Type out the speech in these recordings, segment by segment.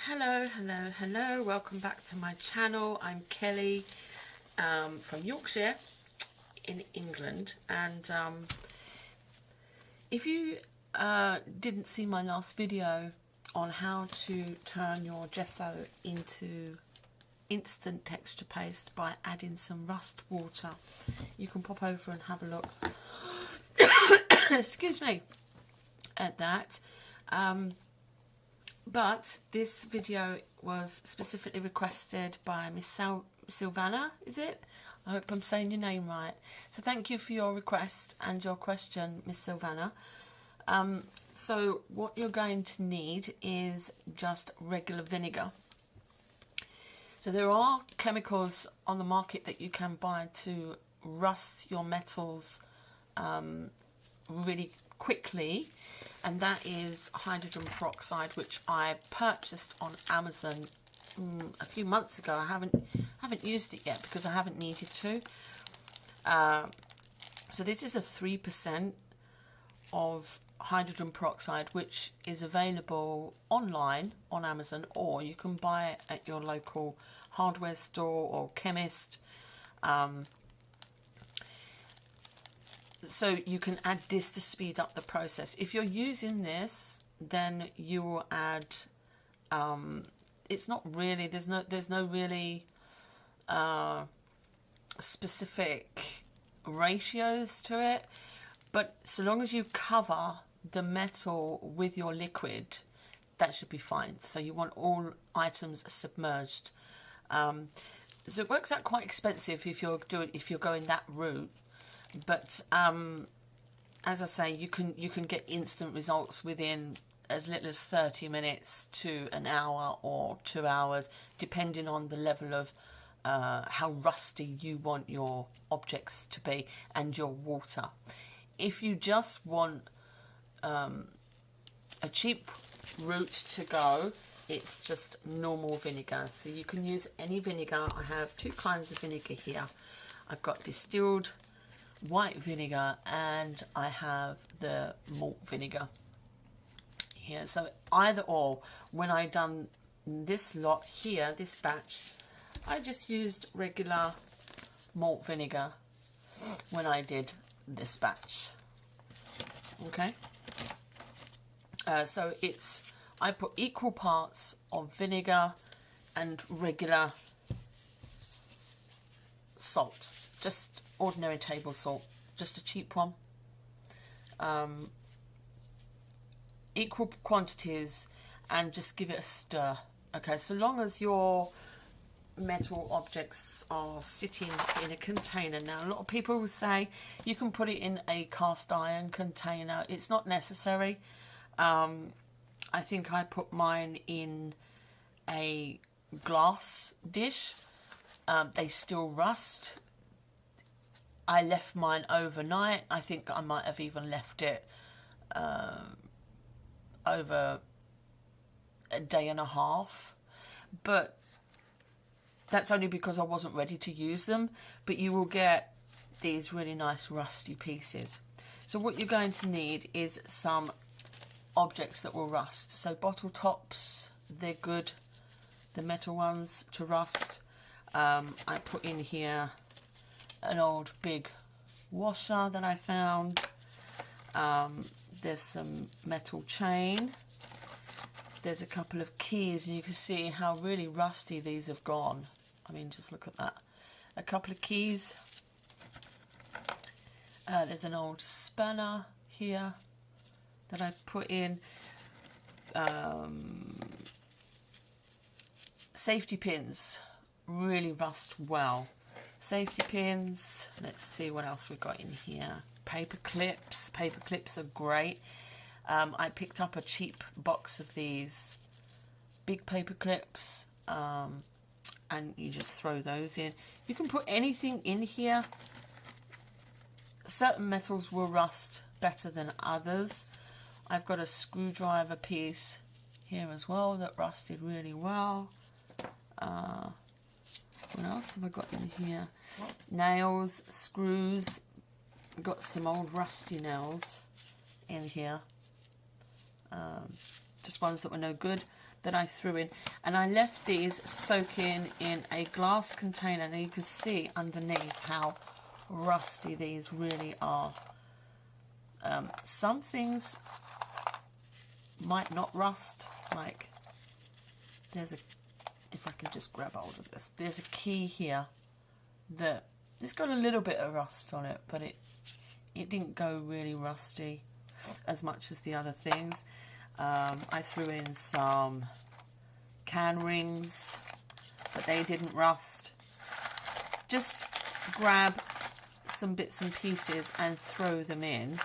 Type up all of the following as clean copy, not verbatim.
Hello, welcome back to my channel. I'm Kelly from Yorkshire in England, and if you didn't see my last video on how to turn your gesso into instant texture paste by adding some rust water, you can pop over and have a look excuse me at that. But this video was specifically requested by Miss Silvana, is it? I hope I'm saying your name right. So thank you for your request and your question, Miss Silvana. So what you're going to need is just regular vinegar. So there are chemicals on the market that you can buy to rust your metals really quickly, and that is hydrogen peroxide, which I purchased on Amazon a few months ago. I haven't used it yet because I haven't needed to. So this is a 3% of hydrogen peroxide, which is available online on Amazon, or you can buy it at your local hardware store or chemist. So you can add this to speed up the process. If you're using this, then you will add, it's not really, there's no really specific ratios to it, but so long as you cover the metal with your liquid, that should be fine. So you want all items submerged. So it works out quite expensive if you're going that route. But as I say, you can get instant results within as little as 30 minutes to an hour or 2 hours, depending on the level of how rusty you want your objects to be and your water. If you just want a cheap route to go, it's just normal vinegar. So you can use any vinegar. I have two kinds of vinegar here. I've got distilled white vinegar and I have the malt vinegar here. So either or. When I done this lot here, this batch, I just used regular malt vinegar when I did this batch. Okay, so I put equal parts of vinegar and regular salt, just ordinary table salt, just a cheap one. Equal quantities, and just give it a stir. Okay, so long as your metal objects are sitting in a container. Now, a lot of people will say you can put it in a cast iron container. It's not necessary. I think I put mine in a glass dish. They still rust. I left mine overnight. I think I might have even left it over a day and a half. But that's only because I wasn't ready to use them. But you will get these really nice rusty pieces. So what you're going to need is some objects that will rust. So bottle tops, they're good. The metal ones to rust. I put in here an old big washer that I found. There's some metal chain. There's a couple of keys, and you can see how really rusty these have gone. I mean, just look at that. A couple of keys. There's an old spanner here that I put in. Safety pins really rust well. Safety pins. Let's see what else we've got in here. Paper clips. Paper clips are great. I picked up a cheap box of these big paper clips, and you just throw those in. You can put anything in here. Certain metals will rust better than others. I've got a screwdriver piece here as well that rusted really well. What else have I got in here? Nails, screws. I've got some old rusty nails in here. Just ones that were no good. that I threw in, and I left these soaking in a glass container, and you can see underneath how rusty these really are. Some things might not rust, like there's a, if I can just grab hold of this, there's a key here that it's got a little bit of rust on it, but it didn't go really rusty as much as the other things. I threw in some can rings, but they didn't rust. Just grab some bits and pieces and throw them in.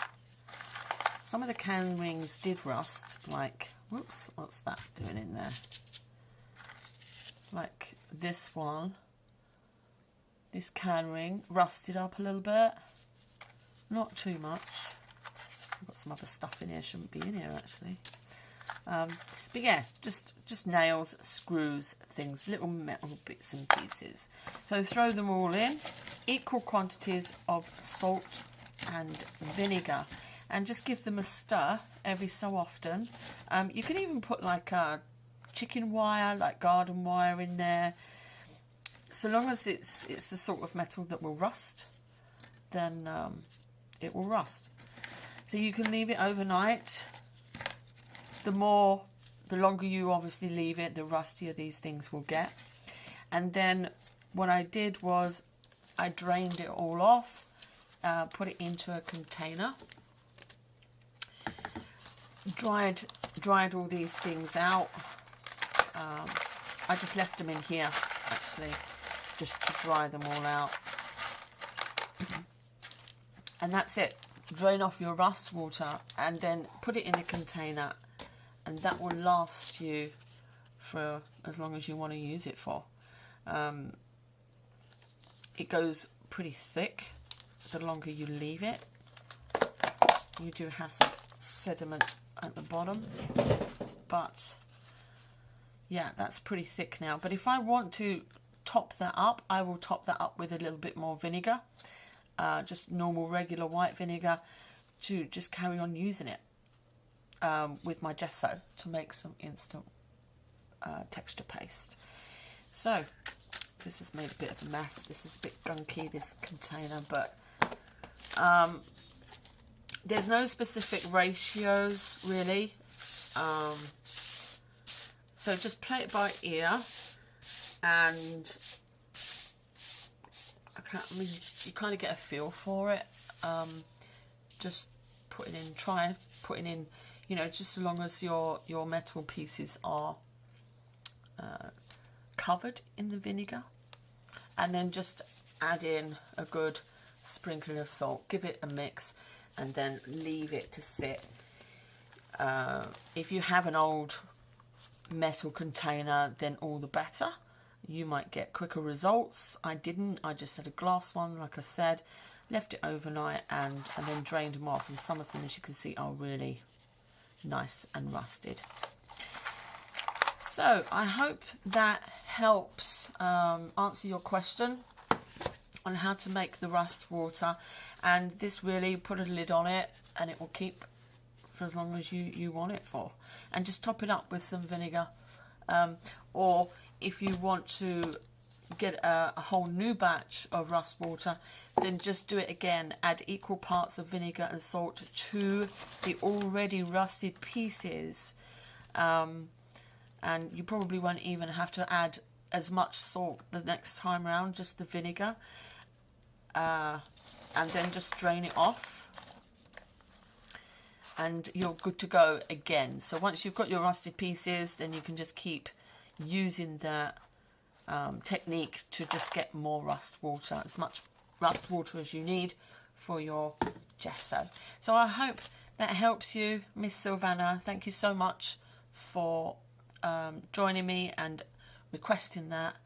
Some of the can rings did rust, like, whoops, what's that doing in there? Like this one, this can ring rusted up a little bit, not too much. I've got some other stuff in here, shouldn't be in here actually. But yeah, just nails, screws, things, little metal bits and pieces. So throw them all in, equal quantities of salt and vinegar, and just give them a stir every so often. You can even put like a chicken wire, like garden wire in there. So long as it's the sort of metal that will rust, then it will rust. So you can leave it overnight. The longer you obviously leave it, the rustier these things will get. And then what I did was I drained it all off, put it into a container, dried all these things out. I just left them in here actually, just to dry them all out. And that's it. Drain off your rust water and then put it in a container, and that will last you for as long as you want to use it for. It goes pretty thick the longer you leave it. You do have some sediment at the bottom, but yeah, that's pretty thick now. But if I want to top that up, I will top that up with a little bit more vinegar, just normal regular white vinegar, to just carry on using it with my gesso to make some instant texture paste. So this has made a bit of a mess. This is a bit gunky, this container, but there's no specific ratios really. So just play it by ear, and I mean, you kind of get a feel for it. Just try putting in, you know, just as long as your metal pieces are covered in the vinegar, and then just add in a good sprinkle of salt, give it a mix, and then leave it to sit. If you have an old metal container, then all the better. You might get quicker results. I didn't. I just had a glass one, like I said, left it overnight, and then drained them off. And some of them, as you can see, are really nice and rusted. So I hope that helps answer your question on how to make the rust water. And this really, put a lid on it and it will keep for as long as you want it for. And just top it up with some vinegar. Or if you want to get a whole new batch of rust water, then just do it again. Add equal parts of vinegar and salt to the already rusted pieces. And you probably won't even have to add as much salt the next time around, just the vinegar. And then just drain it off. And you're good to go again. So once you've got your rusted pieces, then you can just keep using that technique to just get more rust water, as much rust water as you need for your gesso. So I hope that helps you, Miss Silvana. Thank you so much for joining me and requesting that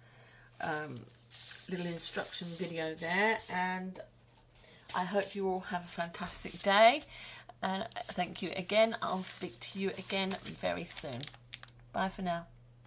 little instruction video there. And I hope you all have a fantastic day. And thank you again. I'll speak to you again very soon. Bye for now.